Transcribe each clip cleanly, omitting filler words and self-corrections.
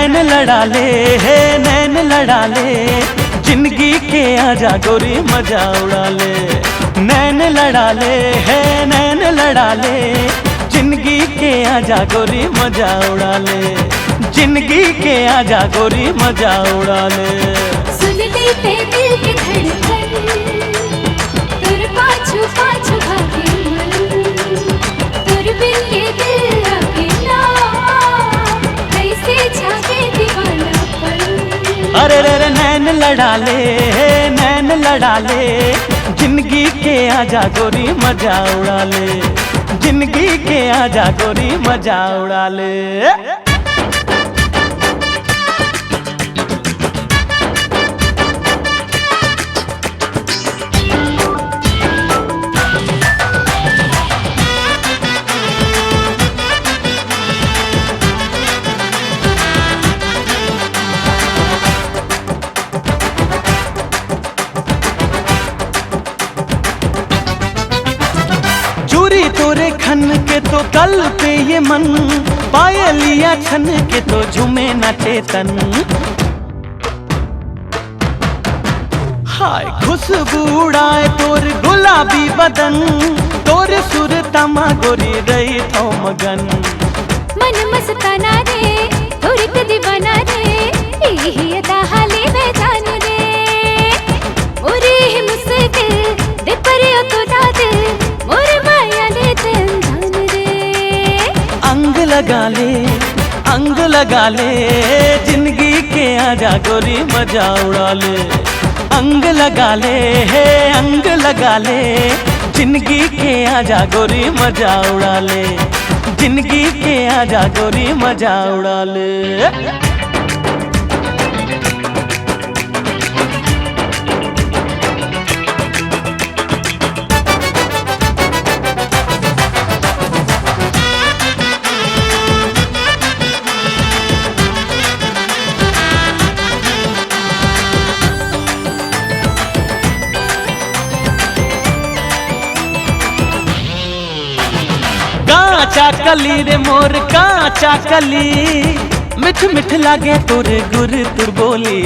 नैन लड़ा ले नैन लड़ा ले, जिंदगी के आजा गोरी मजा उड़ा ले। नैन लड़ा ले नैन लड़ा ले, जिंदगी के आजा गोरी मजा उड़ा ले। जिंदगी के आजा गोरी मजा उड़ा ले। सुन लेते दिल के धड़कन, तुर पाछू पाछू भागे मन, तुर बिन ये दिल लगे ना, कैसे जागे दीवानापन। अरे रे रे नैन लड़ा ले नैन लड़ा ले, जिंदगी के आजा गोरी मजा उड़ा ले। जिंदगी के आजा गोरी मजा उड़ा ले। चूरी तोरे खन के तो कल पे ये मन, पायलिया छन के तो झूमे न चेतन। हाय खुशबू उड़ाए तोर गुलाबी बदन, तोर सुर तमा गोरी रही थो मगन। मन मस्ताना रे तोर के दीवाना रे, यही अदा हाले में जानू रे। मोरे ही मुस्किल दे परियो तो दादिल, मोरे माया ले धन रे। अंग लगा ले अंग लगा ले, जिंदगी के आजा गोरी मजा उड़ा ले। अंग लगा ले अंग लगा ले, जिंदगी के आजा गोरी मजा उड़ा ले। जिंदगी के आजा गोरी मजा उड़ा ले। काचा कली रे मोर काचा कली, मिठ मिठ लागे तोर गुर तुर बोली।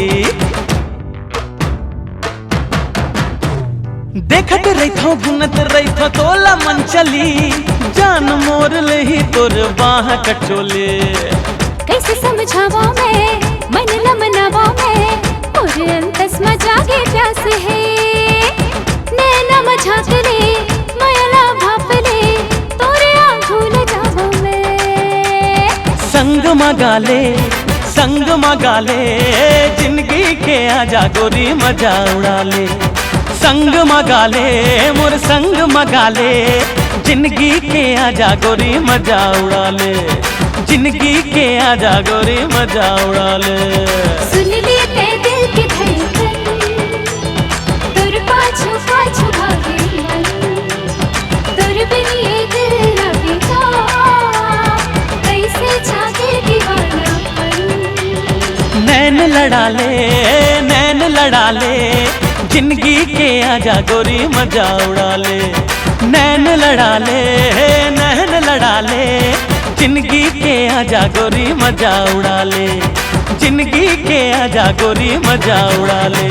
देखत रही थो गुनत रही थो तोला मन चली, जान मोर लही तोर बाह कटोले। कैसे समझावा मैं मन न मनावा मैं, और अंतस में जागे प्यास है। नैना मझाक ले माया भाप ले, तोरे आँखों ले जावा मैं। संग मगा ले, जिंदगी के आजा गोरी मजा उड़ा ले। संग मगा ले मोर संग मगा ले, जिंदगी के आजा गोरी मजा उड़ा ले। जिंदगी के आजा गोरी मजा उड़ा ले। सुन लेते दिल की धड़कन, तुर पाछू पाछू भागे मन, तुर बिन ये दिल लगे ना, कैसे जागे दीवानापन। नैन लड़ा ले नैन लड़ा ले, जिंदगी के आजा गोरी मजा उड़ा ले। नैन लड़ा ले नैन लड़ा ले, जिंदगी के आजा गोरी मजा उड़ा ले। जिंदगी के आजा गोरी मजा उड़ा ले।